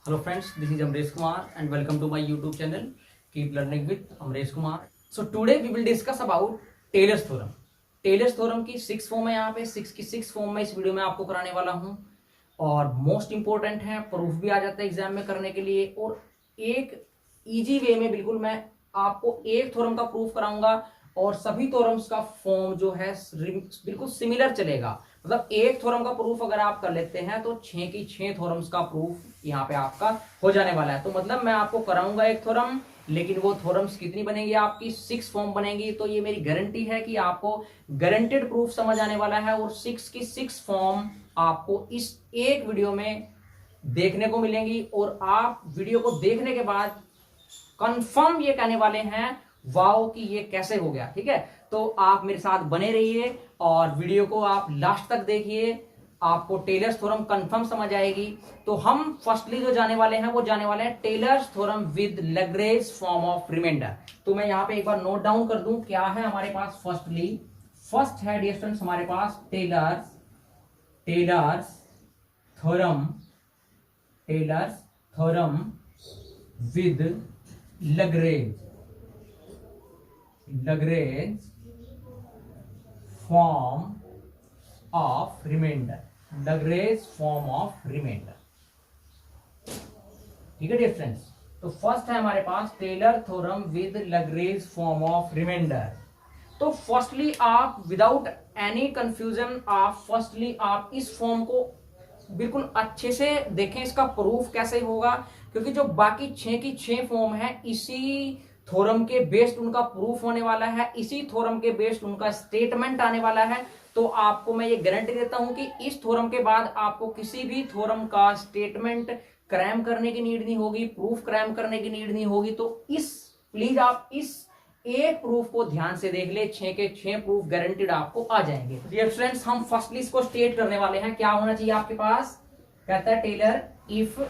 Hello friends, this is Amresh Kumar and welcome to my YouTube channel. Keep learning with Amresh Kumar. So today we will discuss about Taylor's theorem. Taylor's theorem की 6 form है यहाँ पे 6 की 6 form में इस video में आपको कराने वाला हूँ और मोस्ट इंपॉर्टेंट है, प्रूफ भी आ जाता है एग्जाम में करने के लिए और एक इजी वे में बिल्कुल मैं आपको एक थ्योरम का प्रूफ कराऊंगा और सभी थ्योरम्स का फॉर्म जो है बिल्कुल सिमिलर चलेगा। मतलब एक थ्योरम का प्रूफ अगर आप कर लेते हैं तो 6 की 6 थ्योरम्स का प्रूफ यहाँ पे आपका हो जाने वाला है। तो मतलब मैं आपको कराऊंगा एक थ्योरम, लेकिन वो थ्योरम्स कितनी बनेंगी आपकी 6 फॉर्म बनेगी। तो ये मेरी गारंटी है कि आपको गारंटेड प्रूफ समझ आने वाला है और 6 की 6 फॉर्म आपको इस एक वीडियो में देखने को मिलेंगी और आप वीडियो को देखने के बाद कंफर्म ये कहने वाले हैं वाओ कि ये कैसे हो गया। ठीक है, तो आप मेरे साथ बने रहिए और वीडियो को आप लास्ट तक देखिए, आपको टेलर्स थ्योरम कंफर्म समझ आएगी। तो हम फर्स्टली जो जाने वाले हैं वो जाने वाले हैं Taylor's theorem with Lagrange form of remainder. तो मैं यहाँ पे एक बार नोट डाउन कर दूं क्या है हमारे पास। फर्स्ट है डियर स्टूडेंट्स हमारे पास Taylor's theorem with Lagrange form of remainder. ठीक है डियर फ्रेंड्स, तो फर्स्ट है हमारे पास Taylor theorem with Lagrange form of remainder. तो फर्स्टली आप विदाउट एनी कंफ्यूजन आप इस फॉर्म को बिल्कुल अच्छे से देखें, इसका प्रूफ कैसे होगा, क्योंकि जो बाकी 6 की 6 फॉर्म है इसी थ्योरम के बेस्ड उनका प्रूफ होने वाला है, इसी थ्योरम के बेस्ड उनका स्टेटमेंट आने वाला है। तो आपको मैं ये गारंटी देता हूं कि इस थ्योरम के बाद आपको किसी भी थ्योरम का स्टेटमेंट क्रैम करने की नीड नहीं होगी, प्रूफ क्रैम करने की नीड नहीं होगी। तो प्लीज आप इस एक प्रूफ को ध्यान से देख ले, 6 के 6 प्रूफ गारंटीड आपको आ जाएंगे। डियर फ्रेंड्स, हम फर्स्टली इसको स्टेट करने वाले हैं। क्या होना चाहिए आपके पास, कहता है Taylor if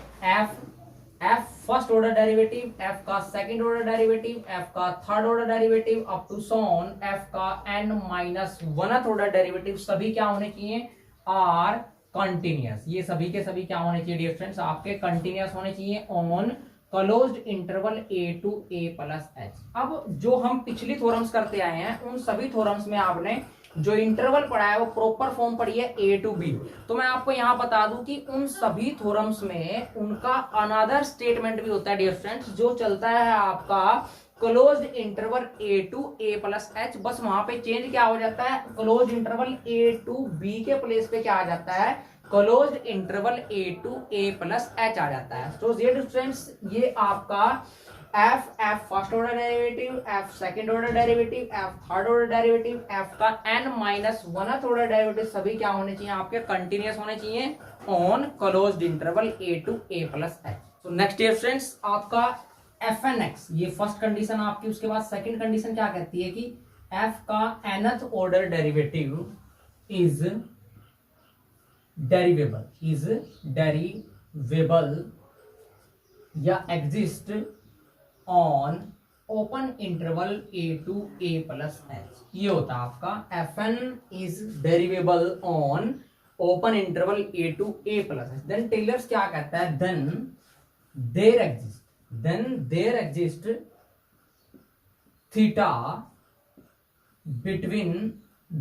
f first order derivative, f का सेकंड ऑर्डर डेरिवेटिव, एफ का third order derivative up to so on f का n-1th ऑर्डर डेरिवेटिव सभी क्या होने चाहिए, आर कंटिन्यूअस। ये सभी के सभी क्या होने चाहिए डियर फ्रेंड्स, आपके कंटिन्यूअस होने चाहिए on closed interval a to a plus h। अब जो हम पिछली थ्योरम्स करते आए हैं उन सभी थ्योरम्स में आपने जो इंटरवल पढ़ा है वो प्रॉपर फॉर्म पढ़ी है a टू b। तो मैं आपको यहां बता दूं कि उन सभी थ्योरम्स में उनका अनदर स्टेटमेंट भी होता है डियर फ्रेंड्स, जो चलता है आपका closed interval a to a plus h। बस वहां पे चेंज क्या हो जाता है, closed interval a to b के प्लेस पे क्या आ जाता है, closed interval a to a plus h आ जाता है। तो ये फ्रेंड्स ये आपका f first order derivative, f second order derivative, f third order derivative, f का n-1th ऑर्डर डेरिवेटिव सभी क्या होने चाहिए, आपके कंटिन्यूअस होने चाहिए on closed interval a to a plus h। तो नेक्स्ट ईयर फ्रेंड्स आपका fnx, ये फर्स्ट कंडीशन आपकी। उसके बाद सेकंड कंडीशन क्या कहती है कि f का nth order derivative is derivable या exist on open interval a to a plus h। ये होता है आपका fn is derivable on open interval a to a plus h। Then Taylor's क्या कहता है, then there exist theta between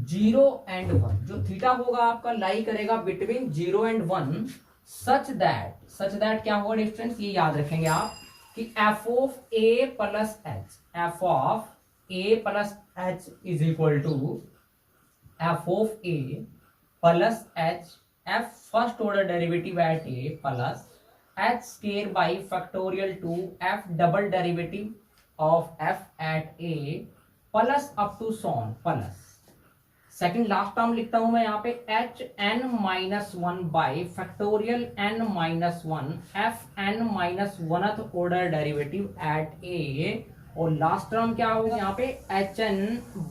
0 and 1। जो theta होगा आपका लाई करेगा बिटवीन 0 एंड 1 सच दैट क्या होगा डिफरेंस, ये याद रखेंगे आप कि f of a plus h is equal to f of a plus h, f first order derivative at a plus h square by factorial two f double derivative of f at a plus up to so on plus second last term लिखता हूं मैं यहाँ पे hn-1 by factorial n-1 fn-1th order derivative at a, और last term क्या होगा यहाँ पे hn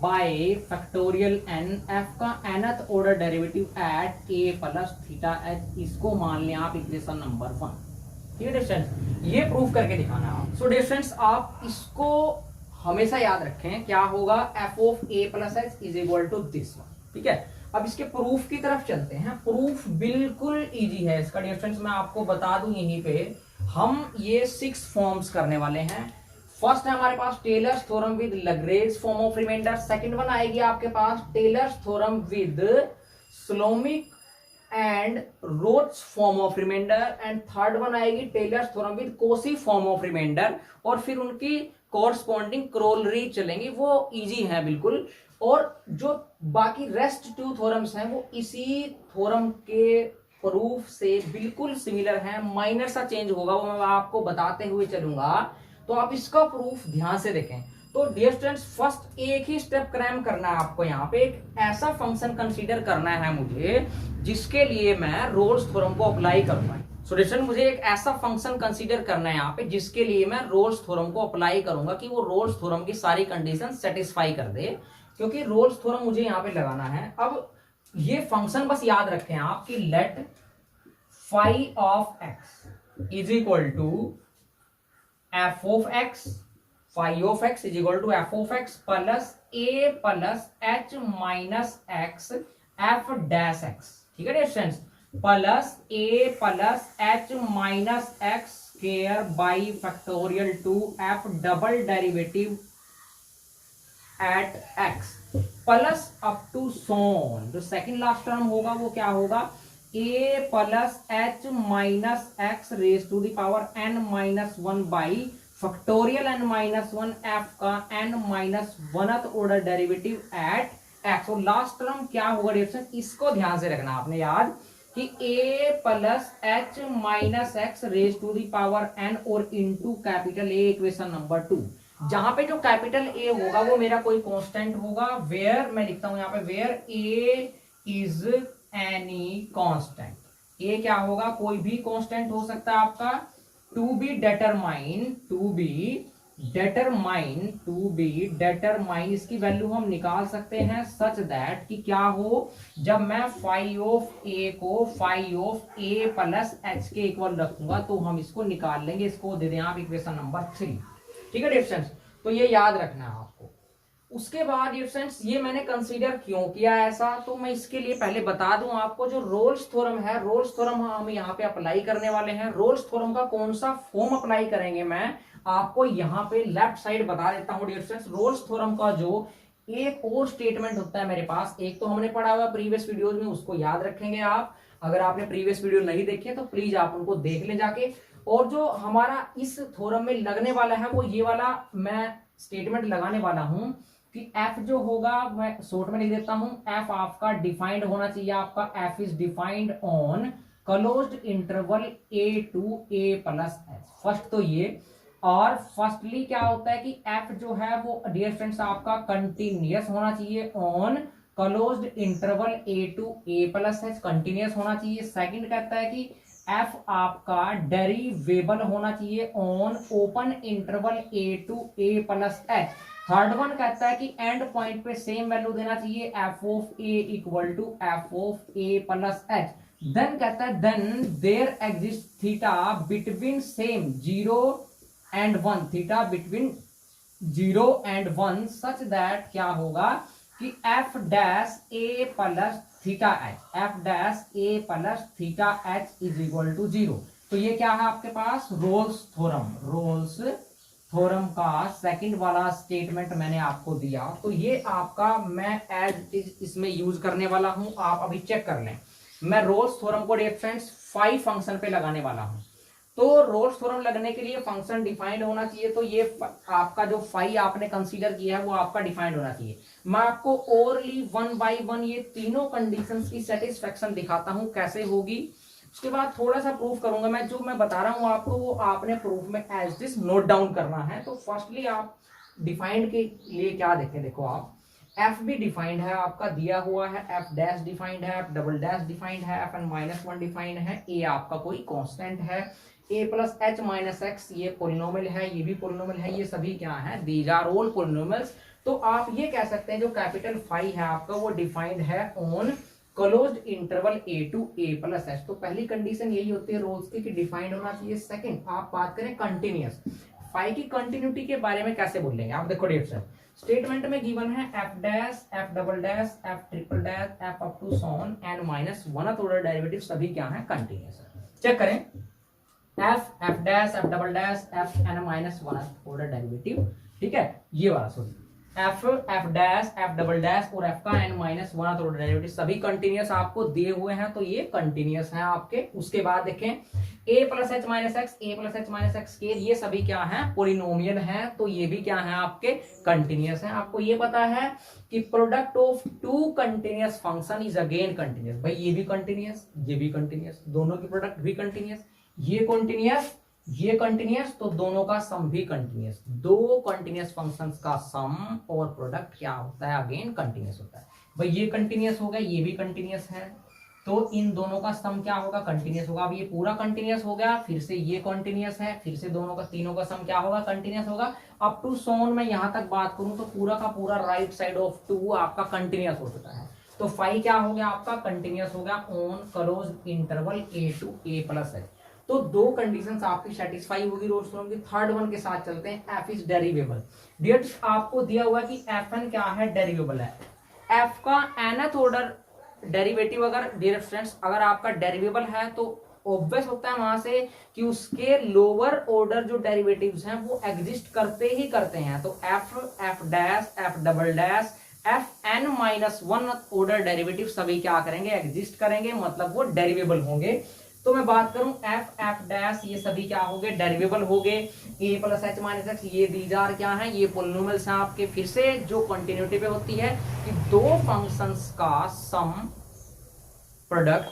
by factorial n f का nth order derivative at a plus theta h। इसको मान लें आप इक्वेशन नंबर 1। ठीक है डिस्टेंस, ये प्रूफ करके दिखाना है आप। सो डिस्टेंस आप इसको हमेशा याद रखें, क्या होगा, f of a plus h is equal to this one. ठीक है, अब इसके प्रूफ की तरफ चलते हैं। प्रूफ बिल्कुल इजी है इसका डिफरेंस, मैं आपको बता दूं यहीं पे हम ये 6 फॉर्म्स करने वाले हैं। फर्स्ट है हमारे पास Taylor's theorem with Lagrange form of remainder. Second one आएगी आपके पास Taylor's theorem with Schlömilch and Roche form of remainder. And third one आएगी Taylor's theorem with Cauchy form of remainder. और फिर उनकी कॉरस्पॉन्डिंग क्रोलरी चलेंगी, वो इजी है बिल्कुल। और जो बाकी रेस्ट 2 थ्योरम्स हैं वो इसी थ्योरम के प्रूफ से बिल्कुल सिमिलर है, माइनर सा चेंज होगा, वो मैं आपको बताते हुए चलूंगा। तो आप इसका प्रूफ ध्यान से देखें। तो डियर स्टूडेंट्स, फर्स्ट एक ही स्टेप क्रैम करना है आपको। यहाँ पे एक ऐसा फंक्शन कंसीडर करना है मुझे जिसके लिए मैं रोल्स थ्योरम को अप्लाई करूंगा। सो डियर स्टूडेंट, मुझे एक ऐसा फंक्शन कंसीडर करना है यहाँ पे जिसके लिए मैं रोल्स थ्योरम को अप्लाई करूंगा कि वो रोल्स थ्योरम की सारी कंडीशन सेटिस्फाई कर दे, क्योंकि रोल्स थ्योरम मुझे यहाँ पे लगाना है। अब ये फंक्शन बस याद रखें आप कि let phi of x is equal to f of x, phi of x is equal to f of x plus a plus H minus x f dash x. ठीक है dear students, plus a plus H minus x square by factorial two f double derivative at x plus up to so on. जो second last term होगा वो क्या होगा, a plus H minus x raise to the power N minus 1 by factorial n minus 1 f का n minus 1th order derivative at x. और last term क्या होगा difference, इसको ध्यान से रखना आपने याद कि a plus H minus x raise to the power n और into capital A, equation number 2। जहां पे जो कैपिटल ए होगा वो मेरा कोई कांस्टेंट होगा, वेयर मैं लिखता हूं यहाँ पे where A is any constant. A क्या होगा, कोई भी कांस्टेंट हो सकता है आपका। टू बी डेटरमाइन इसकी वैल्यू हम निकाल सकते हैं सच दैट कि क्या हो, जब मैं फाई ऑफ ए को phi of a plus h के इक्वल रखूंगा तो हम इसको निकाल लेंगे। इसको दे दें आप इक्वेशन नंबर 3। ठीक है डियर फ्रेंड्स, तो ये याद रखना है आपको। उसके बाद डियर फ्रेंड्स, ये मैंने कंसीडर क्यों किया ऐसा, तो मैं इसके लिए पहले बता दूं आपको। जो रोल्स थ्योरम है, रोल्स थ्योरम हम यहाँ पे अप्लाई करने वाले हैं। रोल्स थ्योरम का कौन सा फॉर्म अप्लाई करेंगे मैं आपको यहाँ पे लेफ्ट साइड बता देता हूँ डियर फ्रेंड्स। रोल्स थ्योरम का जो एक और स्टेटमेंट होता है मेरे पास, एक तो हमने पढ़ा हुआ प्रीवियस वीडियोज में, उसको याद रखेंगे आप। अगर आपने प्रीवियस वीडियो नहीं देखे तो प्लीज आप उनको देख ले जाके। और जो हमारा इस थ्योरम में लगने वाला है वो ये वाला मैं स्टेटमेंट लगाने वाला हूं कि एफ जो होगा, मैं शॉर्ट में लिख देता हूं, एफ आपका डिफाइंड होना चाहिए। आपका f is defined on closed interval a to a plus h. First तो ये, और फर्स्टली क्या होता है कि एफ जो है वो डियर फ्रेंड्स आपका कंटिन्यूअस होना चाहिए on closed interval a to a plus h, continuous होना चाहिए। सेकंड कहता है कि एफ आपका डेरिवेबल होना चाहिए on open interval a to a plus h. Third one कहता है कि एंड पॉइंट पे सेम वैल्यू देना चाहिए, f of a equal to f of a plus h. Then कहता है then there exist theta between same 0 and 1, theta between 0 and 1 such that क्या होगा कि f dash a plus theta h, f dash a plus theta h is equal to 0। तो ये क्या है आपके पास, रोल्स थ्योरम का सेकंड वाला स्टेटमेंट मैंने आपको दिया। तो ये आपका मैं एज इज इसमें यूज करने वाला हूं, आप अभी चेक कर लें। मैं रोल्स थ्योरम को डियर फ्रेंड्स फाई फंक्शन पे लगाने वाला हूं। तो रोल्स थ्योरम लगने के लिए फंक्शन डिफाइंड होना चाहिए। तो ये आपका जो फाई आपने कंसीडर किया है वो आपका डिफाइंड होना चाहिए। मैं आपको ओरली 1 by 1 ये तीनों कंडीशंस की सेटिस्फेक्शन दिखाता हूं कैसे होगी। उसके बाद थोड़ा सा प्रूफ करूंगा मैं। जो मैं बता रहा हूं आपको वो आपने प्रूफ में एज दिस नोट डाउन करना है। तो फर्स्टली आप डिफाइंड के लिए क्या देखें, देखो आप एफ भी डिफाइंड है आपका दिया हुआ है, एफ डैश डिफाइंड है, एफ डबल डैश डिफाइंड है, एफ एन माइनस 1 डिफाइंड है, ए आपका कोई कांस्टेंट है, ए प्लस एच माइनस एक्स ये पोलिनोमियल है, ये भी पोलिनोमियल है, ये सभी क्या है, दीज आर ऑल पोलिनोमियल्स। तो आप ये कह सकते हैं जो कैपिटल फाई है आपका वो डिफाइंड है on closed interval a to a plus h. तो पहली कंडीशन यही होती है रोल्स की कि डिफाइंड होना चाहिए। सेकंड आप बात करें कंटिन्यूअस, फाई की कंटिन्यूटी के बारे में कैसे बोलेंगे आप देखो डियर फ्रेंड, स्टेटमेंट में गिवन है f dash, f double dash, f triple dash, f up to so on n minus 1th order derivative सभी क्या है, कंटिन्यूअस है। चेक करें f dash f double dash f N minus one order derivative, ठीक है, ये वाला sorry, f dash f double dash और एफ का n minus one order derivative सभी कंटिन्यूअस आपको दिए हुए हैं, तो ये कंटिन्यूअस है आपके। उसके बाद देखें ए प्लस एच माइनस एक्स, ए प्लस एच माइनस एक्स के, ये सभी क्या है, पोलिनोमियल है, तो ये भी क्या है आपके कंटिन्यूअस है। आपको ये पता है कि product of two continuous function is again continuous, भाई ये भी कंटिन्यूअस, ये भी कंटिन्यूअस, दोनों की प्रोडक्ट भी कंटिन्यूअस, ये कंटिन्यूअस, ये कंटिन्यूअस, तो दोनों का सम भी कंटिन्यूअस, दो कंटिन्यूअस फंक्शंस का सम और प्रोडक्ट क्या होता है, अगेन कंटिन्यूअस होता है। भाई ये कंटिन्यूअस हो गया, ये भी कंटिन्यूअस है, तो इन दोनों का सम क्या होगा, कंटिन्यूअस होगा। अब ये पूरा कंटिन्यूअस हो गया, फिर से ये कंटिन्यूअस है, फिर से दोनों का, तीनों का सम क्या होगा, कंटिन्यूअस होगा। अप टू सोन में यहां तक बात करूं तो पूरा का पूरा राइट साइड ऑफ टू आपका कंटिन्यूअस हो चुका है, तो फाई क्या हो गया आपका, कंटिन्यूअस हो गया on close interval a to a plus h. तो दो कंडीशंस आपकी सेटिस्फाई होगी रोल्स थ्योरम की। थर्ड वन के साथ चलते हैं, एफ इज डेरिवेबल। डियर आपको दिया हुआ कि एफ एन क्या है, डेरिवेबल है। एफ का nth ऑर्डर डेरिवेटिव अगर, डियर फ्रेंड्स, अगर आपका डेरिवेबल है तो ऑब्वियस होता है वहां से कि उसके लोअर ऑर्डर जो डेरिवेटिव्स हैं वो एग्जिस्ट करते ही करते हैं। तो f, f dash, f double dash, f N minus one order derivative सभी क्या करेंगे, एग्जिस्ट करेंगे, मतलब वो डेरिवेबल होंगे। तो मैं बात करूं एफ, एफ डैश, ये सभी क्या हो गए, डेरिवेबल हो गए। ए प्लस एच माइनस एक्स, ये दीज आर क्या है, ये पोलिनोमियल्स हैं आपके। फिर से जो कंटिन्यूटी पे होती है कि दो फंक्शंस का सम प्रोडक्ट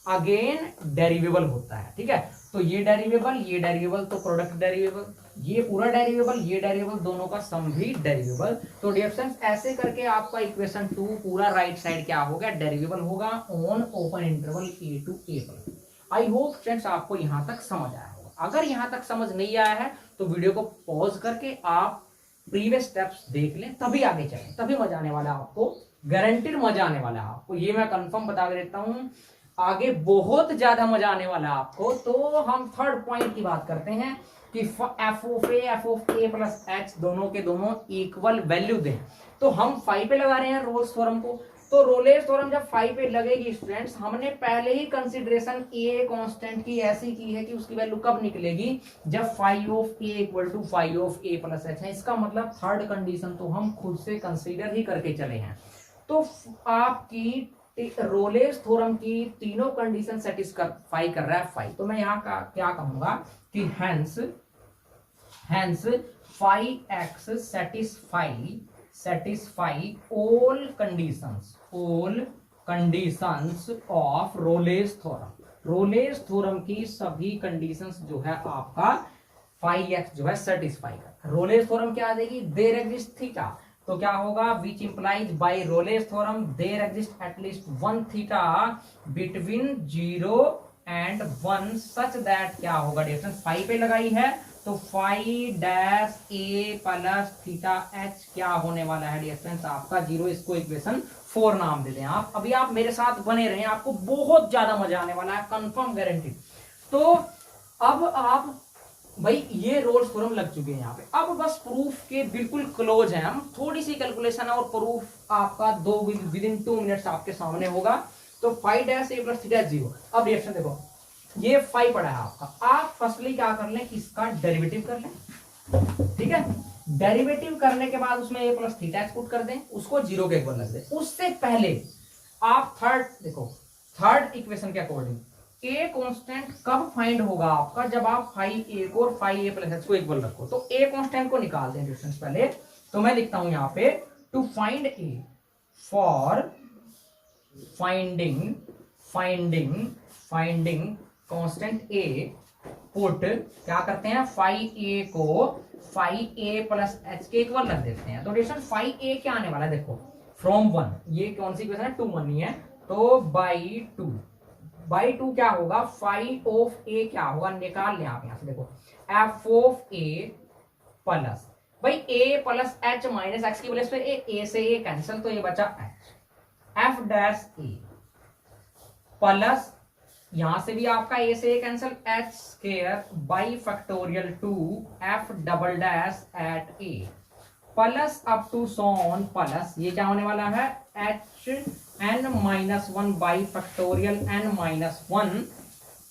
अगेन डेरिवेबल होता है, ठीक है। तो ये डेरिवेबल तो प्रोडक्ट डेरिवेबल, ये पूरा डेरिवेबल, ये डेरिवेबल, दोनों का सम भी डेरिवेबल। तो डियर फ्रेंड्स ऐसे करके आपका इक्वेशन 2 पूरा राइट साइड क्या हो गया, डेरिवेबल होगा on open interval a to a plus. I hope friends आपको यहां तक समझ आया होगा। अगर यहां तक समझ नहीं आया है तो वीडियो को पॉज करके आप प्रीवियस स्टेप्स देख लें, तभी आगे चलें, तभी मजा आने वाला है आपको, गारंटीड मजा आने वाला है आपको, ये मैं कंफर्म बता देता हूं। आगे बहुत ज्यादा मजा आने वाला है आपको। तो हम थर्ड पॉइंट की बात करते हैं कि f of a plus H दोनों के दोनों इक्वल वैल्यू दें। तो हम 5 पे लगा रहे हैं रोल्स थ्योरम को। तो रोलेस थ्योरम जब 5 पे लगेगी स्टूडेंट्स, हमने पहले ही कंसीडरेशन ए कांस्टेंट की ऐसी की है कि उसकी वैल्यू कब निकलेगी, जब phi of a equal to phi of a plus h है। इसका मतलब थर्ड कंडीशन तो हम खुद से कंसीडर ही करके चले हैं। तो आपकी रोलेस थ्योरम की तीनों कंडीशन सेटिस्फाई कर रहा है 5। तो मैं यहाँ का क्या कहूंगा कि hence phi x satisfy all conditions of Rolle's theorem. Rolle's theorem की सभी कंडीशंस जो है आपका फाई एक्स जो है सेटिस्फाई कर। रोलेस थ्योरम क्या आ जाएगी, देयर एग्जिस्ट थीटा, तो क्या होगा, which implies by Rolle's theorem there exist at least one theta between 0 and 1 such that क्या होगा, डिफरेंस 5 पे लगाई है तो phi dash a plus theta h क्या होने वाला है डिफरेंस आपका 0। इसको इक्वेशन 4 नाम दे दें आप। अभी आप मेरे साथ बने रहें, आपको बहुत ज्यादा मजा आने वाला है, कंफर्म गारंटी। तो अब आप भाई ये रोल्स थ्योरम लग चुके हैं यहाँ पे, अब बस प्रूफ के बिल्कुल क्लोज है हम, थोड़ी सी कैलकुलेशन है और प्रूफ आपका विद इन 2 मिनट्स आपके सामने होगा। तो five dash a plus theta 0। अब रिएक्शन देखो, ये 5 पड़ा है आपका, आप फर्स्टली क्या कर लें, इसका डेरिवेटिव कर लें, ठीक है। डेरिवेटिव करने के बाद उसमें ए प्लस थीटा पुट कर दें, उसको 0 के इक्वल रख दें। उससे पहले आप थर्ड इक्वेशन के अकॉर्डिंग ए कांस्टेंट कब फाइंड होगा आपका, जब आप फाई ए को और फाई ए प्लस एच को इक्वल रखो। तो ए कांस्टेंट को निकाल दें डिस्टेंस पहले, तो मैं लिखता हूं यहां पे to find a, for finding constant a, put क्या करते हैं, फाई ए को फाई ए प्लस एच के इक्वल रख देते हैं। तो डिस्टेंस फाई ए क्या आने वाला है, देखो फ्रॉम 1, ये कौन सी इक्वेशन है, 2 1 नहीं है, तो बाई टू क्या होगा, फाई ऑफ ए क्या होगा, निकाल लें आप यहां से, देखो एफ ऑफ ए प्लस, भाई ए प्लस एच माइनस एक्स की वजह से ए से ए कैंसिल, तो ये बचा h, f dash a plus, यहां से भी आपका ए से a cancel, h square by factorial 2 f double dash at a plus up to so on plus, ये क्या होने वाला है, H n-1 by factorial n-1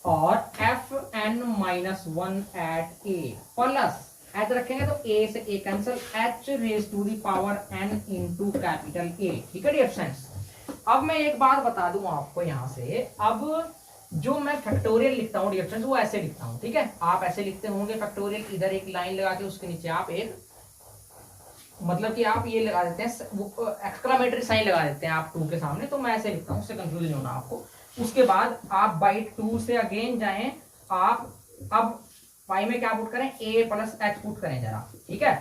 और f N minus one at a plus h रखेंगे तो ए से a cancel, h raise to the power n into capital A. ठीक है डियर फ्रेंड्स, अब मैं एक बात बता दूं आपको यहां से, अब जो मैं फैक्टोरियल लिखता हूं डियर फ्रेंड्स वो ऐसे लिखता हूं। ठीक है, आप ऐसे लिखते होंगे फैक्टोरियल, इधर एक लाइन लगा के उसके नीचे आप एक मतलब कि आप ये लगा देते हैं एक्सक्लामेटरी साइन लगा देते हैं आप टू के सामने, तो मैं ऐसे लिखता हूं, उससे कंफ्यूज नहीं होना आपको। उसके बाद आप बाई टू से अगेन जाएं, आप अब पाई में क्या पुट करें, ए प्लस एच पुट करें जरा। ठीक है,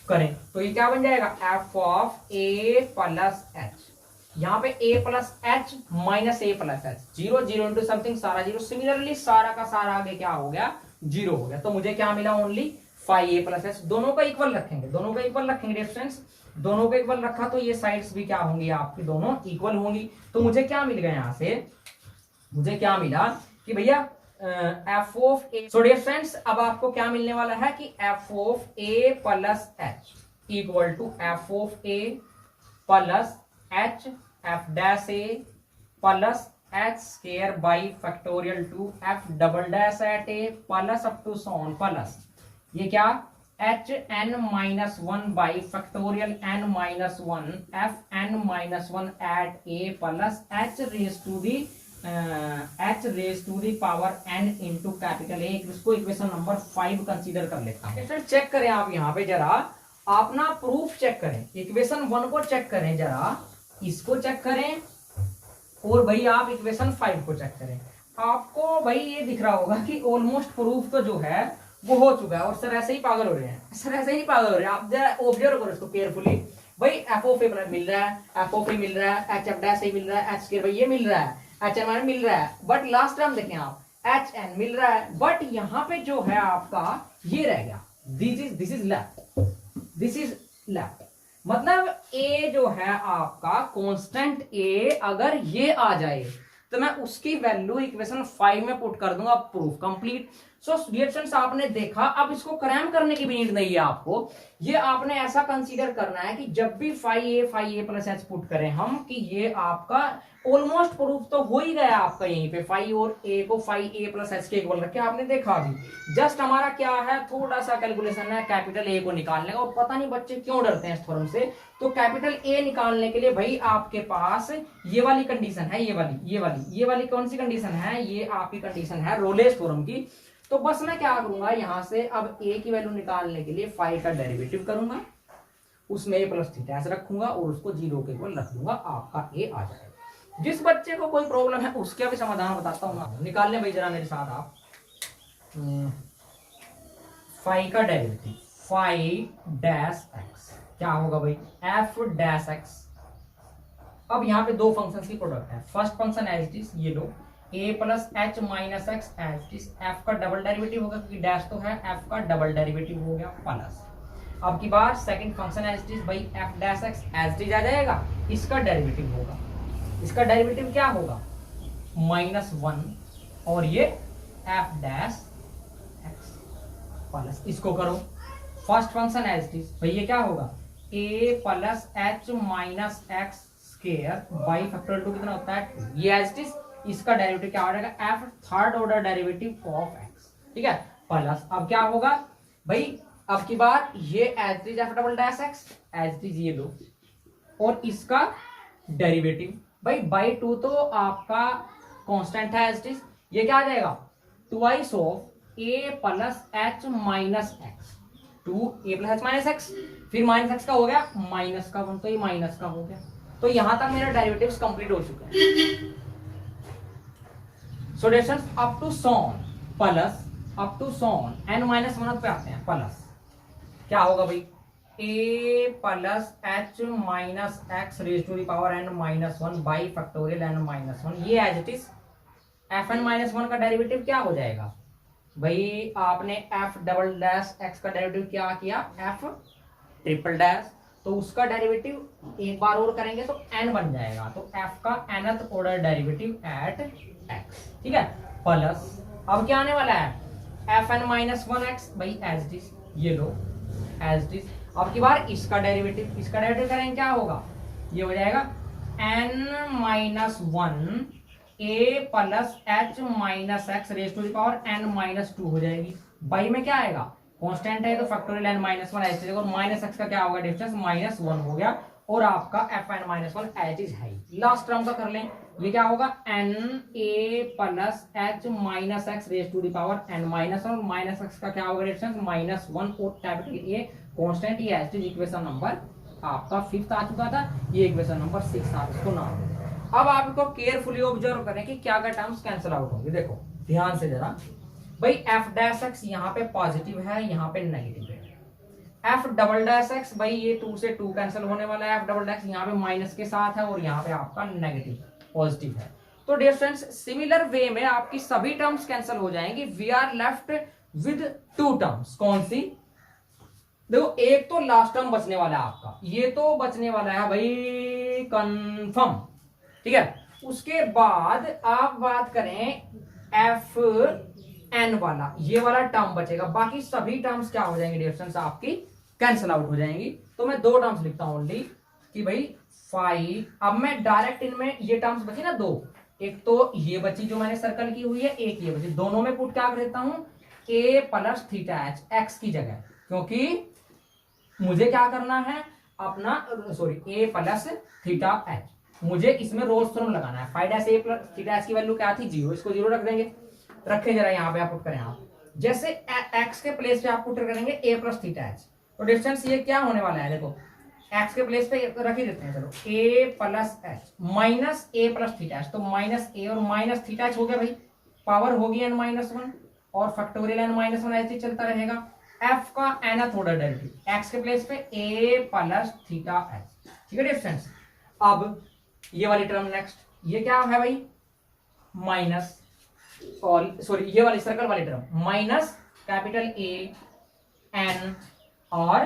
करें तो ये क्या बन जाएगा, f of a plus h, यहाँ पे a plus H minus a plus h, zero zero into something सारा जीरो, सिमिलरली सारा का सारा आगे क्या हो गया, जीरो हो गया। तो मुझे क्या मिला, ओनली फाइव ए प्लस एच। दोनों का इक्वल रखेंगे, दोनों का इक्वल रखेंगे डिफरेंस, दोनों का इक्वल रखा तो ये साइड्स भी क्या होंगी आपकी, दोनों इक्वल होंगी। तो मुझे क्या मिल गया यहां से, मुझे क्या मिला कि भैया f of a. So dear friends, अब आपको क्या मिलने वाला है कि f of a plus h equal to f of a plus h f dash a plus h square by factorial two f double dash at a plus up to so on plus ये क्या h n minus one by factorial n minus one f N minus one at a plus h raise to the H raise to the power n into capital a. इसको equation number 5 consider कर लेता हूं। फिर check करें आप यहाँ पे जरा, आप ना प्रूफ चेक करें, इक्वेशन 1 को चेक करें जरा, इसको चेक करें और भाई आप इक्वेशन 5 को चेक करें। आपको भाई ये दिख रहा होगा कि ऑलमोस्ट प्रूफ तो जो है वो हो चुका है, और सर ऐसे ही पागल हो रहे हैं, सर ऐसे ही पागल हो रहे हैं। आप जरा ऑब्जर्व करो इसको केयरफुली। भाई एफ ऑफ ए मिल रहा है, एफ ऑफ ए मिल रहा है, एच एफ डैश ए मिल रहा है, एच स्क्वायर भाई ये मिल रहा है, एच एन मिल रहा है, बट लास्ट टाइम देखें आप एच एन मिल रहा है, बट यहाँ पे जो है आपका ये रह गया, this is left, this is left. मतलब ए जो है आपका कांस्टेंट ए अगर ये आ जाए तो मैं उसकी वैल्यू इक्वेशन 5 में पुट कर दूंगा, proof complete. So dear friends, आपने देखा, अब इसको क्रैम करने की भी नीड नहीं है आपको, ये आपने ऐसा कंसीडर करना है कि जब भी 5a प्लस एच पुट करें हम, कि ये आपका ऑलमोस्ट प्रूफ तो हो ही गया आपका यहीं पे, 5 और a को 5a प्लस एच के इक्वल रखे, आपने देखा अभी। जस्ट हमारा क्या है, थोड़ा सा कैलकुलेशन है कैपिटल ए को निकालने का, और पता नहीं बच्चे क्यों डरते हैं इस थ्योरम से। तो कैपिटल ए निकालने के लिए भाई आपके पास ये वाली कंडीशन है, ये वाली कौन सी कंडीशन है, ये आपकी कंडीशन है रोलेस थ्योरम की। तो बस मैं क्या करूंगा यहां से, अब a की वैल्यू निकालने के लिए 5 का डेरिवेटिव करूंगा, उसमें a प्लस थीटा ऐसे रखूंगा और उसको 0 के इक्वल रख दूंगा, आपका a आ जाएगा। जिस बच्चे को कोई प्रॉब्लम है उसका भी समाधान बताता हूँ ना, निकालने भाई जरा मेरे साथ आप 5 का डेरिवेटिव, 5 डैश एक्स क्या होगा भाई, f डैश एक्स। अब यहाँ पे दो फंक्शंस की प्रोडक्ट है, first function as it is ये लो, a plus H minus x as it is, f का डबल डेरिवेटिव होगा क्योंकि डैश तो है, एफ का डबल डेरिवेटिव हो गया प्लस। अब की बार second function as it is भाई f dash x as it is आ जाएगा, इसका डेरिवेटिव होगा, इसका डेरिवेटिव क्या होगा -1 और ये एफ डैश एक्स प्लस, इसको करो first function as it is भाई ये क्या होगा a plus H minus x square by factorial 2 कितना होता है, ये एज इट इज, इसका डेरिवेटिव क्या हो जाएगा f third order derivative of x. ठीक है, प्लस अब क्या होगा भाई, अब की बार ये as it is f double dash x as it is ये लो, और इसका डेरिवेटिव भाई बाई 2 तो आपका कांस्टेंट है एज इट इज, ये क्या आ जाएगा twice of a plus H minus x, 2a plus H minus x, फिर माइनस एक्स का हो गया माइनस का 1, तो ये माइनस का हो गया। तो यहां तक मेरा डेरिवेटिव्स कंप्लीट हो चुके हैं। So dear up to so on plus up to so on n minus 1 पे आते हैं, प्लस क्या होगा भाई a plus H minus x raise to the power n minus 1 by factorial n minus 1, ये as it is f N minus 1 का derivative क्या हो जाएगा भाई, आपने एफ डबल डैश एक्स का डेरिवेटिव क्या किया एफ ट्रिपल डैश, तो उसका डेरिवेटिव एक बार और करेंगे तो n बन जाएगा, तो f का nth order derivative eight x। ठीक है, प्लस अब क्या आने वाला है एफ एन माइनस 1x भाई एज इट इज, ये लो एज इट इज। अब की बार इसका डेरिवेटिव करेंगे क्या होगा, ये हो जाएगा n minus 1 a plus H minus x raise to the power N minus 2 हो जाएगी। बाई में क्या आएगा, कांस्टेंट है तो फैक्टोरियल एन माइनस 1 ऐसे, और माइनस एक्स का क्या होगा डिफरेंस, माइनस 1 हो गया, और आपका F N minus 1 H is है। लास्ट टर्म का कर लें, ये क्या होगा, N A plus H minus x raise to the power N minus 1, minus X का क्या होगा डिफरेंस, माइनस 1, और कैपिटल ए कांस्टेंट, ये एच इज इक्वेशन नंबर आपका 5th आ चुका था, ये इक्वेशन नंबर 6 आप इसको नाम दें। अब आप इसको केयरफुली ऑब्जर्व करें कि क्या क्या टर्म्स कैंसिल आउट होंगे। देखो ध्यान से जरा भाई, एफ डैश एक्स यहाँ पे पॉजिटिव है, यहाँ पे नेगेटिव है। एफ डबल डैश एक्स भाई ये 2 से 2 कैंसिल होने वाला है, एफ डबल डैश यहाँ पे माइनस के साथ है, और यहाँ पे आपका नेगेटिव पॉजिटिव है। तो डियर फ्रेंड्स, सिमिलर वे में आपकी सभी टर्म्स कैंसिल हो जाएंगी। We are left with 2 terms. कौन सी, देखो एक तो लास्ट टर्म बचने वाला है आपका, ये तो बचने वाला है भाई कंफर्म, ठीक है। उसके बाद आप बात करें एफ एन वाला, ये वाला टर्म बचेगा, बाकी सभी टर्म्स क्या हो जाएंगे डियर फ्रेंड्स, आपकी कैंसिल आउट हो जाएंगी। तो मैं 2 टर्म्स लिखता हूं ओनली कि भाई 5। अब मैं डायरेक्ट इनमें ये टर्म्स बची ना 2, एक तो ये बची जो मैंने सर्कल की हुई है, एक ये बची, दोनों में पुट क्या कर देता हूं, ए प्लस थीटा एच एक्स की जगह, क्योंकि मुझे क्या करना है अपना, सॉरी ए प्लस थीटा एच, मुझे इसमें रोल्स थ्योरम लगाना है। Five dash a plus theta H की वैल्यू क्या थी, 0, इसको 0 रख देंगे। रखें जरा यहाँ पे आप पुट करें, आप जैसे एक्स के प्लेस पे आप पुट करेंगे ए प्लस थीटा एच, तो डिस्टेंस ये क्या होने वाला है, देखो एक्स के प्लेस पे रख ही देते हैं, चलो ए plus H minus a plus theta h, तो माइनस ए और माइनस थीटा एच हो गया भाई, पावर होगी एन माइनस 1, और फैक्टोरियल एन माइनस 1 ऐसे चलता रहेगा। एफ का nth ऑर्डर डेरिवेटिव एक्स के प्लेस पे ए प्लस थीटा एच, ठीक है डिफरेंस। अब ये वाली टर्म नेक्स्ट, ये क्या है भाई, माइनस, और सॉरी ये वाली सर्कल वाली term minus capital A n और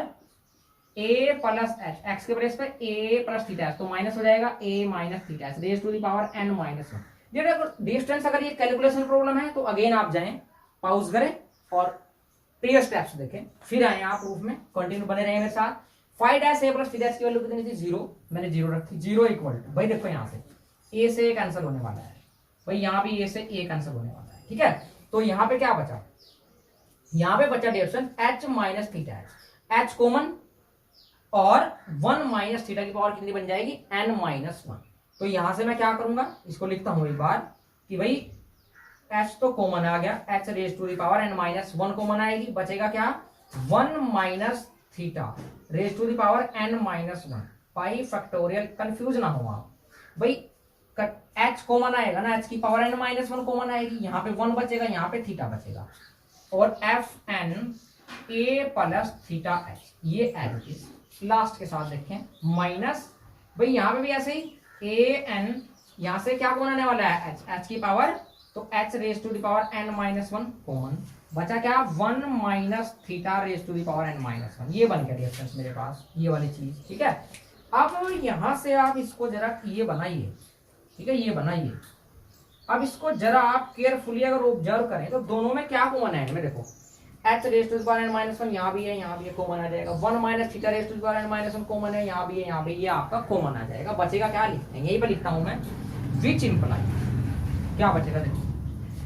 ए प्लस एच, एक्स के प्लेस पे ए प्लस थीटा एच, तो माइनस हो जाएगा a minus theta h raise to the power N minus 1। Distance अगर ये कैलकुलेशन प्रॉब्लम है तो अगेन आप जाएं, पॉज करें और प्रीवियस स्टेप्स देखें, फिर आए आप प्रूफ में, कंटिन्यू बने रहे मेरे साथ। 5 dash a plus theta H की वैल्यू कितनी थी, 0, मैंने 0 रखी, 0 इक्वल टू भाई देखो यहाँ से ए से ए कैंसिल होने वाला है भाई, यहाँ भी ए से ए कैंसिल होने वाला है, ठीक है। तो यहाँ पे क्या बचा, यहाँ पे बचा difference H minus theta H, H common, और 1 माइनस थीटा की पावर कितनी बन जाएगी, एन माइनस 1। तो यहां से मैं क्या करूंगा, इसको लिखता हूं एक बार कि भाई एच तो कॉमन आ गया, h raise to the power N minus 1 common आएगी, बचेगा क्या, 1 minus theta raise to the power N minus 1 pi factorial. Confuse ना हो आप भाई, एच कॉमन आएगा ना, एच की पावर एन माइनस 1 कॉमन आएगी, यहाँ पे 1 बचेगा, यहाँ पे थीटा बचेगा, और एफ एन ए प्लस थीटा एच, ये एच लास्ट के साथ देखें माइनस, भाई यहाँ पे भी ऐसे ही ए एन, यहां से क्या कॉमन आने वाला है, एच, एच की पावर, तो h raise to the power N minus 1 common, बचा क्या, 1 minus theta raise to the power N minus 1, ये बन गया डिफरेंस मेरे पास, ये वाली चीज, ठीक है। अब यहां से आप इसको जरा ये बनाइए, ठीक है, ये बनाइए। अब इसको जरा आप केयरफुली अगर ऑब्जर्व करें तो दोनों में क्या कॉमन है, इनमें देखो h raise to the power N minus 1 यहाँ भी है, यहाँ भी है, कॉमन आ जाएगा, 1 minus theta raise to the power N minus 1 common है, यहाँ भी है, यहाँ भी, ये आपका कॉमन आ जाएगा, बचेगा क्या, लिखते हैं यहीं पर लिखता हूं मैं, विच इंप्लाई, क्या बचेगा देखो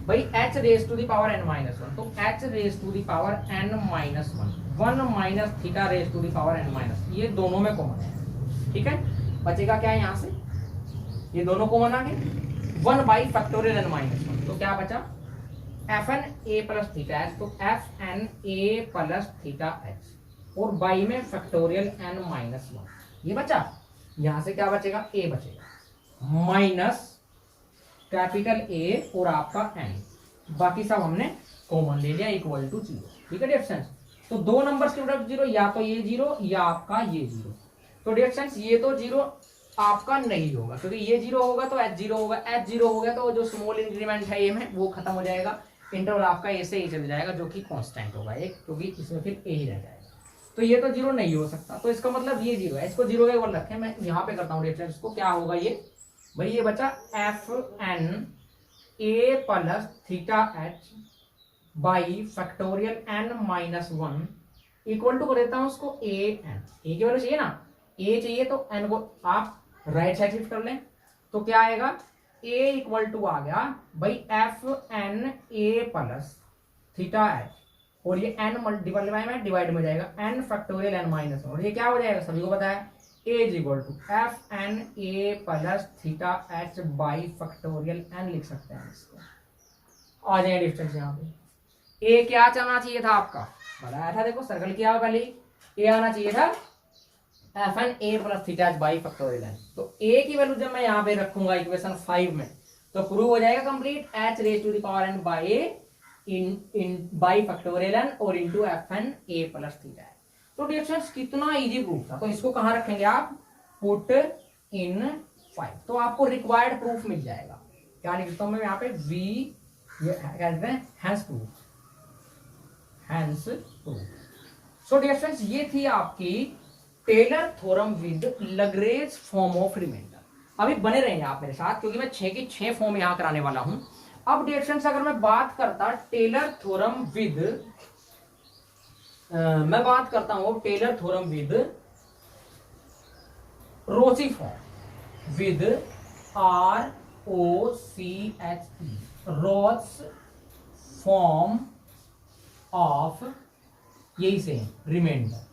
भाई, h raise to the power N minus 1, तो h raise to the power N minus 1 minus theta raise to the power N minus, ये दोनों में कॉमन है, ठीक है। बचेगा क्या यहाँ से, ये दोनों कॉमन आ गए, 1 बाई फैक्टोरियल एन माइनस 1, तो क्या बचा, एफ एन ए प्लस थीटा एच, तो एफ एन ए प्लस थीटा एच, और बाई में फैक्टोरियल एन माइनस 1, ये बचा। यहां से क्या बचेगा, ए बचेगा माइनस कैपिटल ए और आपका एन, बाकी सब हमने कॉमन ले लिया, इक्वल टू 0, ठीक है डिफरेंस। तो दो नंबर्स के प्रोडक्ट 0, या तो ये 0 या आपका ये 0, तो डिफरेंस ये तो 0 आपका नहीं होगा, क्योंकि ये 0 होगा तो एच 0 होगा, एच 0 हो गया तो जो स्मॉल इंक्रीमेंट है ए में वो खत्म हो जाएगा, इंटरवल आपका ए से ही चल जाएगा, जो कि कांस्टेंट होगा एक, क्योंकि इसमें फिर ए ही रह जाएगा, तो ये तो 0 नहीं हो सकता, तो इसका मतलब ये 0 है, इसको 0 के ऊपर रखें, मैं यहाँ पे करता हूँ डिफरेंस को, क्या होगा ये भाई, ये बचा f n A plus theta h by factorial n minus 1 equal to कर देता हूं उसको ए एन, ए की वैल्यू चाहिए ना, ए चाहिए तो एन को आप राइट साइड शिफ्ट कर लें, तो क्या आएगा ए इक्वल टू आ गया भाई एफ एन ए प्लस थीटा एच, और ये एन डिवाइड में जाएगा एन फैक्टोरियल एन माइनस, और ये क्या हो जाएगा सभी को पता है A is equal to f n A plus theta h by factorial n लिख सकते हैं इसको। आ जाएंगे डिस्टेंस यहाँ पे। ए क्या आना चाहिए था आपका, बताया था, देखो सर्कल किया पहले, ए आना चाहिए था f n A plus theta h by factorial n. तो ए की वैल्यू जब मैं यहाँ पे रखूंगा इक्वेशन 5 में तो प्रूव हो जाएगा complete h raise to the power n by n by factorial n और इनटू एफ एन ए प्लस थीटा एच। तो डिस्टेंस कितना इजी प्रूफ था, तो इसको कहाँ रखेंगे आप, पुट इन 5, तो आपको रिक्वायर्ड प्रूफ मिल जाएगा। क्या लिखता हूं मैं यहाँ पे वी, ये क्या लिखते हैं, hence proof, hence proof. So dear friends ये थी आपकी Taylor theorem with Lagrange form of remainder. अभी बने रहेंगे आप मेरे साथ क्योंकि मैं 6 की 6 फॉर्म यहां कराने वाला हूं। अब डियर फ्रेंड्स अगर मैं बात करता टेलर थ्योरम विद मैं बात करता हूं Taylor theorem with Roche form, with R O C H E, Roche form of, यही से remainder,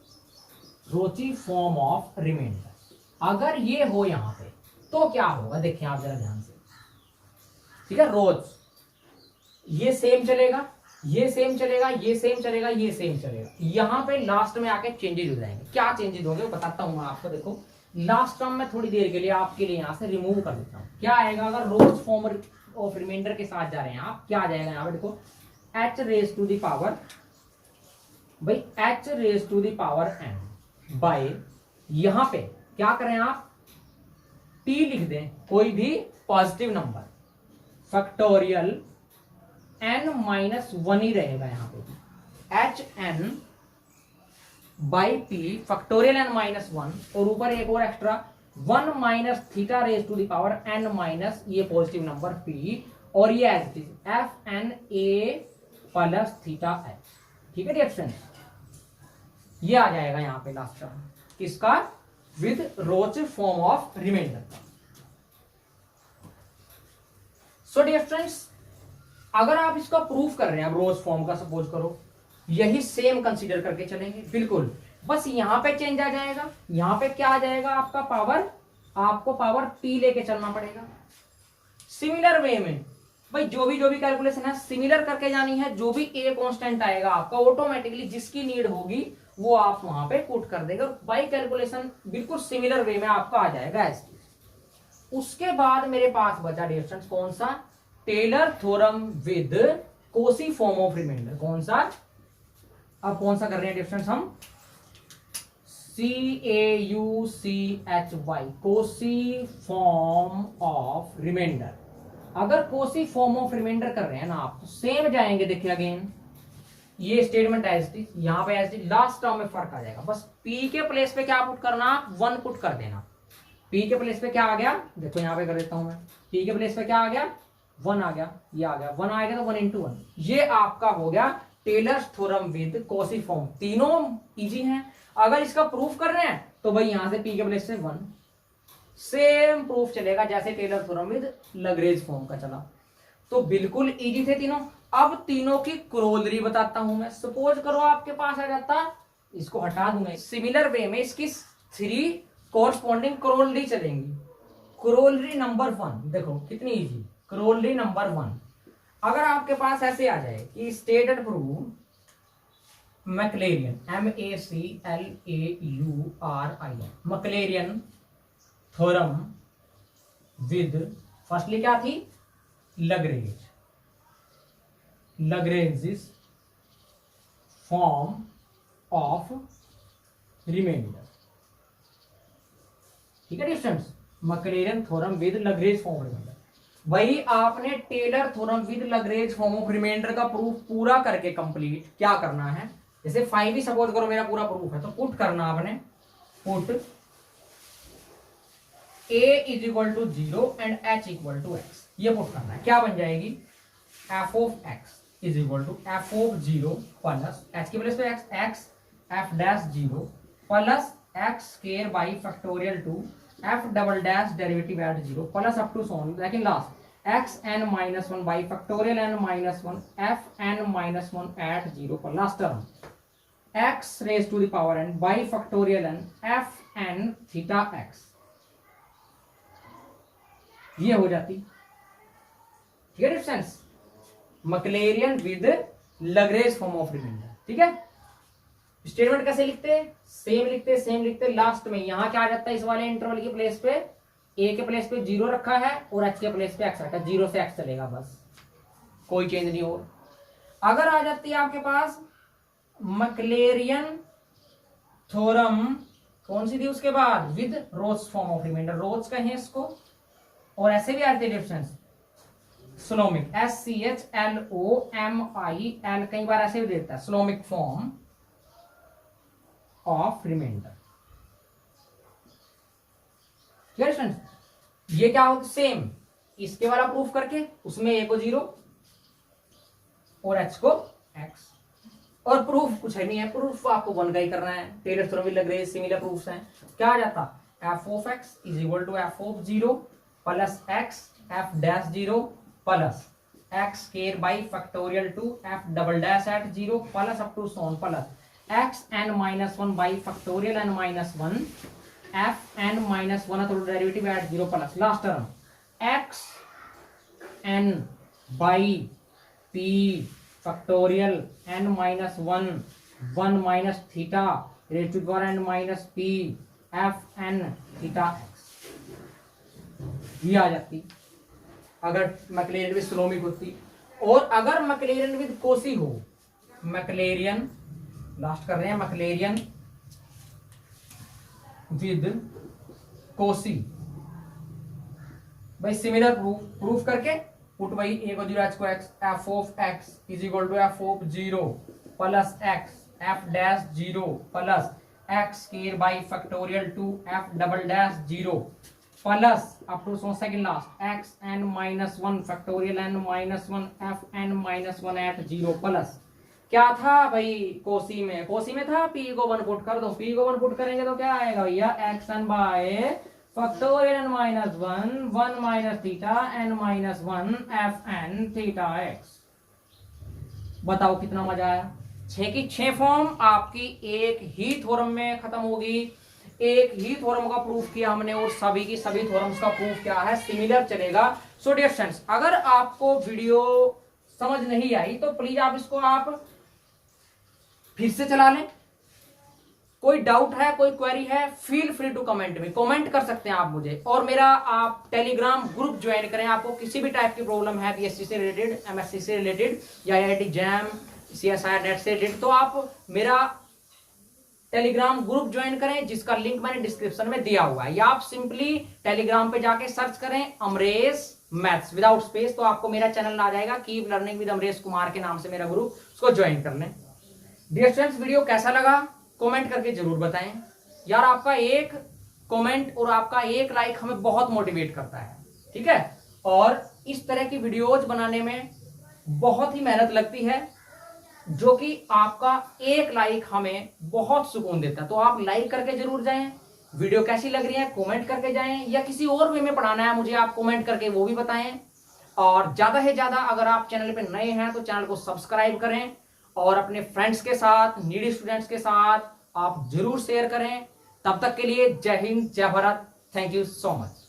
Roche form of remainder. अगर ये हो यहां पे तो क्या होगा, देखिए आप जरा ध्यान से, ठीक है। रोज ये सेम चलेगा, ये सेम चलेगा, ये सेम चलेगा, ये सेम चलेगा, यहां पे लास्ट में आके चेंजेस हो जाएंगे। क्या चेंजेस होंगे वो बताता हूं मैं आपको। देखो लास्ट टर्म में थोड़ी देर के लिए आपके लिए यहां से रिमूव कर देता हूं। क्या आएगा अगर रोज फॉर्म ऑफ रिमाइंडर के साथ जा रहे हैं आप, क्या आ जाएगा यहाँ पे, देखो h raise to the power, भाई h raise to the power n by, यहां पे क्या करें आप, टी लिख दें, कोई भी positive number, factorial n minus 1 ही रहेगा यहाँ पे, h n by p factorial n minus 1, और ऊपर एक और extra 1 minus theta raise to the power N minus ये पॉजिटिव नंबर पी, और ये as it is f n A plus theta h. ठीक है डियर फ्रेंड्स, ये आ जाएगा यहाँ पे लास्ट टर्म किसका, with Roche form of remainder. So dear friends अगर आप इसका प्रूफ कर रहे हैं, अब रोज फॉर्म का सपोज करो, यही सेम कंसीडर करके चलेंगे बिल्कुल, बस यहां पे चेंज आ जाएगा, यहां पे क्या आ जाएगा आपका पावर, आपको पावर पी लेके चलना पड़ेगा। सिमिलर वे में भाई जो भी कैलकुलेशन है सिमिलर करके जानी है, जो भी ए कांस्टेंट आएगा आपका ऑटोमेटिकली जिसकी नीड होगी वो आप वहां पे पुट कर देगा, बाई कैलकुलेशन बिल्कुल सिमिलर वे में आपका आ जाएगा ऐसे। उसके बाद मेरे पास बचा डियर फ्रेंड्स कौन सा, Taylor theorem with Cauchy form of remainder. कौन सा, अब कौन सा कर रहे हैं डियर फ्रेंड्स हम, CAUCHY, Cauchy form of remainder. अगर कोसी फॉर्म ऑफ रिमाइंडर कर रहे हैं ना आप तो सेम जाएंगे, देखिए अगेन ये स्टेटमेंट एज इट, यहां पे एज इट, लास्ट टर्म में फर्क आ जाएगा, बस पी के प्लेस पे क्या पुट करना, 1 पुट कर देना। पी के प्लेस पे क्या आ गया, देखो यहां पे कर देता हूं मैं, पी के प्लेस पे क्या आ गया, 1 आ गया, ये आ गया 1 आएगा तो 1 into 1, ये आपका हो गया Taylor theorem with Cauchy form. तीनों इजी हैं। अगर इसका प्रूफ कर रहे हैं तो भाई यहां से पी के प्लेस से 1, सेम प्रूफ चलेगा जैसे Taylor theorem with Lagrange form का चला। तो बिल्कुल इजी थे तीनों। अब तीनों की क्रोलरी बताता हूं मैं। सपोज करो आपके पास आ जाता, इसको हटा दूंगा, सिमिलर वे में इसकी 3 कोरस्पॉन्डिंग क्रोलरी चलेंगी। क्रोलरी नंबर 1 देखो कितनी इजी, क्रोलरी नंबर 1 अगर आपके पास ऐसे आ जाए कि stated proof Maclaurin, MACLAURIN, Maclaurin theorem with, firstly क्या थी, लैग्रेंज फॉर्म ऑफ रिमाइंडर। ठीक है distance, Maclaurin theorem with Lagrange form of remainder. वही आपने Taylor theorem with Lagrange form of remainder का प्रूफ पूरा करके कंप्लीट क्या करना है, जैसे 5 ही सपोज करो मेरा पूरा प्रूफ है तो पुट करना आपने, put A is equal to 0 and H equal to x, ये पुट करना है। क्या बन जाएगी, f of x is equal to f of 0 plus h की प्लेस पे x f dash 0 plus x square by factorial 2 f double dash derivative at 0 plus up to so on, लेकिन last x n minus one by factorial n minus one f N minus one at zero पर last term x raise to the power n by factorial n f n theta x, ये हो जाती। ठीक है difference, Maclaurin with Lagrange form of remainder. ठीक है, statement कैसे लिखते, सेम लिखते लास्ट में यहां क्या आ जाता है, इस वाले इंटरवल के प्लेस पे ए के प्लेस पे 0 रखा है और एच के प्लेस पे एक्स रखा है, 0 से एक्स चलेगा बस, कोई चेंज नहीं हो। अगर आ जाती है आपके पास मैक्लेरियन थ्योरम, कौन सी थी उसके बाद, with Rolle's form of remainder, Rolle's कहें इसको, और ऐसे भी आते हैं डिफरेंस स्लोमिक, SCHLOMIL, कई बार ऐसे भी देता है स्लोमिक फॉर्म ऑफ रिमाइंडर। ये क्या होता, सेम इसके वाला प्रूफ करके उसमें ए को 0 और एच को एक्स, और प्रूफ कुछ है नहीं है, प्रूफ आपको 1 का ही करना है, Taylor theorem with Lagrange similar proofs हैं। क्या आ जाता, f of x is equal to f of 0 plus x f dash 0 plus x square by factorial two f double dash at 0 plus up to so on plus x n minus one by factorial n minus one f N minus one थोड़ा derivative at 0 plus last term x n by p factorial n minus one 1 minus theta raise to power N minus p f n theta x, ये आ जाती अगर मैक्लेरियन with स्लोमिक होती। और अगर मैक्लेरियन with Kosi हो, मैक्लेरियन last कर रहे हैं, मैक्लेरियन विद कोसी, भाई सिमिलर प्रूफ करके पुट वही ए को 0 एच को x, f of x is equal to f of 0 plus x f dash 0 plus x square by factorial two f double dash 0 plus up to second last x n minus one factorial n minus one f N minus one at 0 plus क्या था भाई कोसी में था P को 1 put कर दो, P को 1 put करेंगे तो क्या आएगा भैया, x n by factorial n minus one 1 minus theta n minus one f n theta x. बताओ कितना मजा आया, 6 की 6 फॉर्म आपकी एक ही थ्योरम में खत्म होगी, एक ही थ्योरम का प्रूफ किया हमने और सभी की सभी थ्योरम्स का प्रूफ क्या है, सिमिलर चलेगा। सो डियर फ्रेंड्स, अगर आपको वीडियो समझ नहीं आई तो प्लीज आप इसको आप फिर से चला लें, कोई डाउट है कोई क्वेरी है फील फ्री टू कमेंट में, कमेंट कर सकते हैं आप मुझे, और मेरा आप टेलीग्राम ग्रुप ज्वाइन करें। आपको किसी भी टाइप की प्रॉब्लम है बीएससी से रिलेटेड, एमएससी से रिलेटेड या आईआईटी जैम सीएसआई नेट से रिलेटेड, तो आप मेरा टेलीग्राम ग्रुप ज्वाइन करें जिसका लिंक मैंने डिस्क्रिप्शन में दिया हुआ है, या आप सिंपली टेलीग्राम पे जाके सर्च करें अमरेश मैथ्स विदाउट स्पेस, तो आपको मेरा चैनल आ जाएगा, keep learning with Amresh Kumar के नाम से मेरा ग्रुप, उसको ज्वाइन कर लें। डियर फ्रेंड्स, वीडियो कैसा लगा कमेंट करके जरूर बताएं यार, आपका एक कमेंट और आपका एक लाइक हमें बहुत मोटिवेट करता है। ठीक है, और इस तरह की वीडियोज बनाने में बहुत ही मेहनत लगती है, जो कि आपका एक लाइक हमें बहुत सुकून देता है, तो आप लाइक करके जरूर जाएं। वीडियो कैसी लग रही है कमेंट करके जाएं, या किसी और वे में पढ़ाना है मुझे आप कमेंट करके वो भी बताएं। और ज्यादा से ज्यादा अगर आप चैनल पे नए हैं तो चैनल को सब्सक्राइब करें, और अपने फ्रेंड्स के साथ नीडी स्टूडेंट्स के साथ आप जरूर शेयर करें। तब तक के लिए जय हिंद जय Bharat, thank you so much.